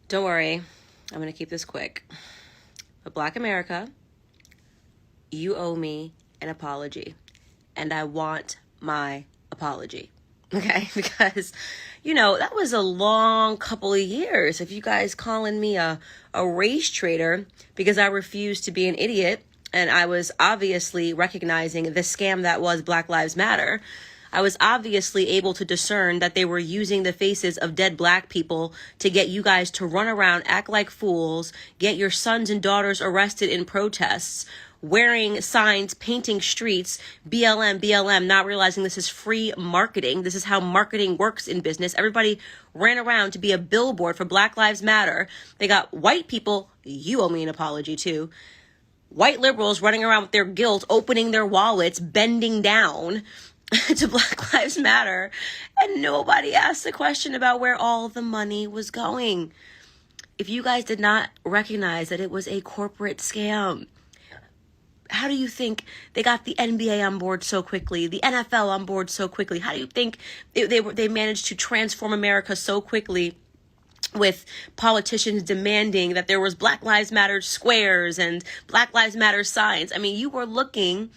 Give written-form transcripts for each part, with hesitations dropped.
Don't worry, I'm going to keep this quick. But Black America, you owe me an apology. And I want my apology. Okay? Because, that was a long couple of years of you guys calling me a race traitor because I refused to be an idiot. And I was obviously recognizing the scam that was Black Lives Matter. I was obviously able to discern that they were using the faces of dead Black people to get you guys to run around, act like fools, get your sons and daughters arrested in protests, wearing signs, painting streets, BLM, BLM, not realizing this is free marketing. This is how marketing works in business. Everybody ran around to be a billboard for Black Lives Matter. They got white people, you owe me an apology too, white liberals running around with their guilt, opening their wallets, bending down to Black Lives Matter, and nobody asked the question about where all the money was going. If you guys did not recognize that it was a corporate scam, how do you think they got the NBA on board so quickly, the NFL on board so quickly? How do you think they managed to transform America so quickly with politicians demanding that there was Black Lives Matter squares and Black Lives Matter signs? I mean, you were looking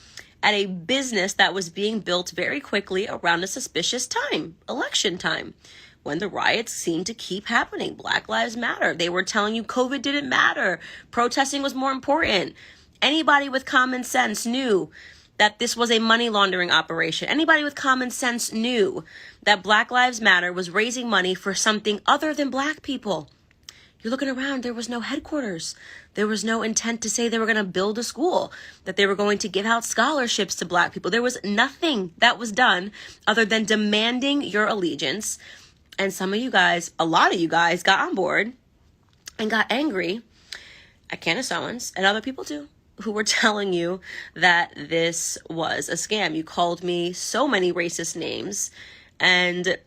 at a business that was being built very quickly around a suspicious time, election time, when the riots seemed to keep happening. Black Lives Matter. They were telling you COVID didn't matter. Protesting was more important. Anybody with common sense knew that this was a money laundering operation. Anybody with common sense knew that Black Lives Matter was raising money for something other than Black people. You're looking around, there was no headquarters. There was no intent to say they were going to build a school, that they were going to give out scholarships to Black people. There was nothing that was done other than demanding your allegiance. And some of you guys, a lot of you guys got on board and got angry at Candace Owens and other people too, who were telling you that this was a scam. You called me so many racist names and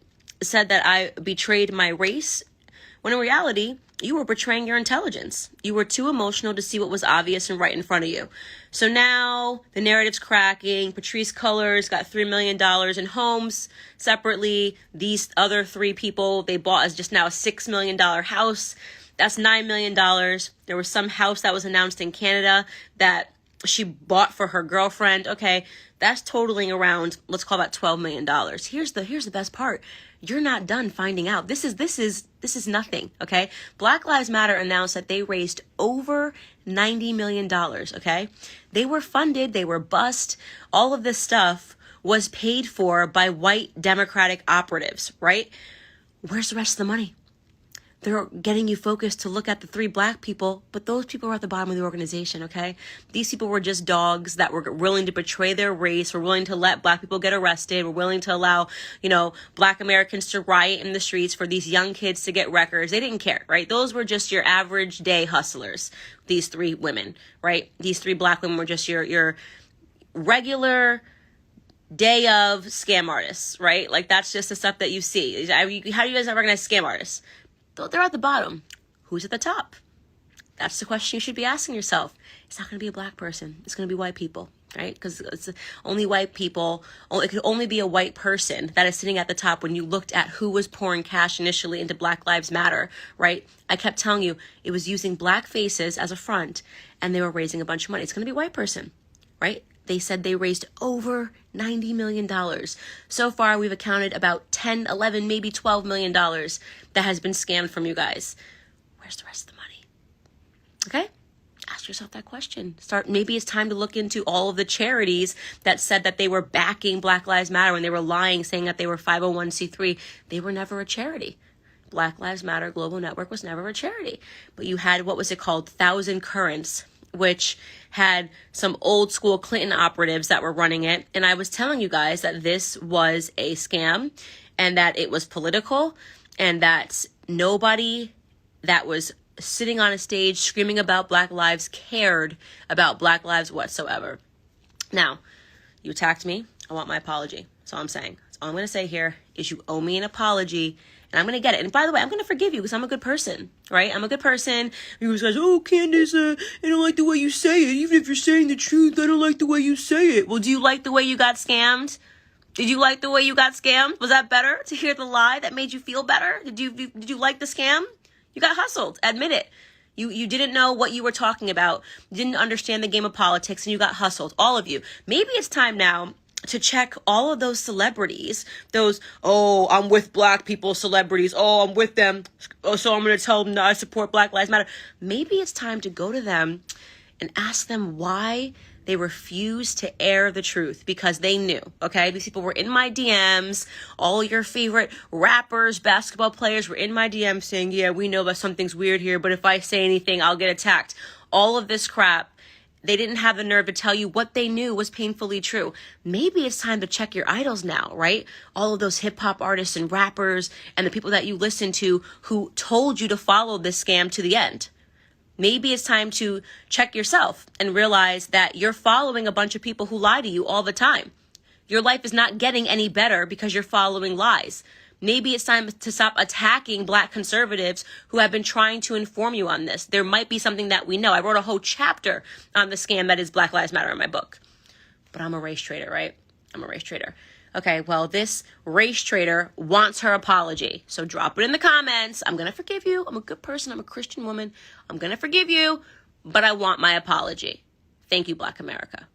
said that I betrayed my race, when in reality, you were betraying your intelligence. You were too emotional to see what was obvious and right in front of you. So now the narrative's cracking. Patrice Cullors got $3 million in homes separately. These other three people, they bought as just now a $6 million house. That's $9 million. There was some house that was announced in Canada that she bought for her girlfriend. Okay, that's totaling around, let's call that $12 million. Here's the best part. You're not done finding out. This is nothing, okay? Black Lives Matter announced that they raised over $90 million, okay? They were funded, they were bussed. All of this stuff was paid for by white Democratic operatives, right? Where's the rest of the money? They're getting you focused to look at the three Black people, but those people were at the bottom of the organization, okay? These people were just dogs that were willing to betray their race, were willing to let Black people get arrested, were willing to allow, Black Americans to riot in the streets for these young kids to get records. They didn't care, right? Those were just your average day hustlers, these three women, right? These three Black women were just your regular day of scam artists, right? Like, that's just the stuff that you see. How do you guys not recognize scam artists? They're at the bottom. Who's at the top? That's the question you should be asking yourself. It's not going to be a Black person. It's going to be white people, right? Because it's only white people. It could only be a white person that is sitting at the top when you looked at who was pouring cash initially into Black Lives Matter, right? I kept telling you it was using Black faces as a front, and they were raising a bunch of money. It's going to be a white person, right? They said they raised over $90 million. So far, we've accounted about 10, 11, maybe $12 million that has been scammed from you guys. Where's the rest of the money? Okay? Ask yourself that question. Maybe it's time to look into all of the charities that said that they were backing Black Lives Matter when they were lying, saying that they were 501c3. They were never a charity. Black Lives Matter Global Network was never a charity. But you had, what was it called? Thousand Currents, which had some old school Clinton operatives that were running it. And I was telling you guys that this was a scam and that it was political and that nobody that was sitting on a stage screaming about Black lives cared about Black lives whatsoever. Now, you attacked me. I want my apology. That's all I'm saying. That's all I'm going to say here is you owe me an apology. And I'm going to get it. And by the way, I'm going to forgive you because I'm a good person, right? I'm a good person. You guys, oh, Candace, I don't like the way you say it. Even if you're saying the truth, I don't like the way you say it. Well, do you like the way you got scammed? Did you like the way you got scammed? Was that better to hear the lie that made you feel better? Did you like the scam? You got hustled. Admit it. You didn't know what you were talking about. You didn't understand the game of politics, and you got hustled. All of you. Maybe it's time now to check all of those celebrities, those, oh, I'm with black people celebrities, oh, I'm with them, oh, so I'm going to tell them that I support Black Lives Matter. Maybe it's time to go to them and ask them why they refused to air the truth, because they knew, okay? These people were in my DMs. All your favorite rappers, basketball players were in my DMs saying, yeah, we know that something's weird here, but if I say anything, I'll get attacked. All of this crap. They didn't have the nerve to tell you what they knew was painfully true. Maybe it's time to check your idols now, right? All of those hip hop artists and rappers and the people that you listen to who told you to follow this scam to the end. Maybe it's time to check yourself and realize that you're following a bunch of people who lie to you all the time. Your life is not getting any better because you're following lies. Maybe it's time to stop attacking black conservatives who have been trying to inform you on this. There might be something that we know. I wrote a whole chapter on the scam that is Black Lives Matter in my book. But I'm a race trader, right? I'm a race trader. Okay, well, this race trader wants her apology. So drop it in the comments. I'm going to forgive you. I'm a good person. I'm a Christian woman. I'm going to forgive you, but I want my apology. Thank you, Black America.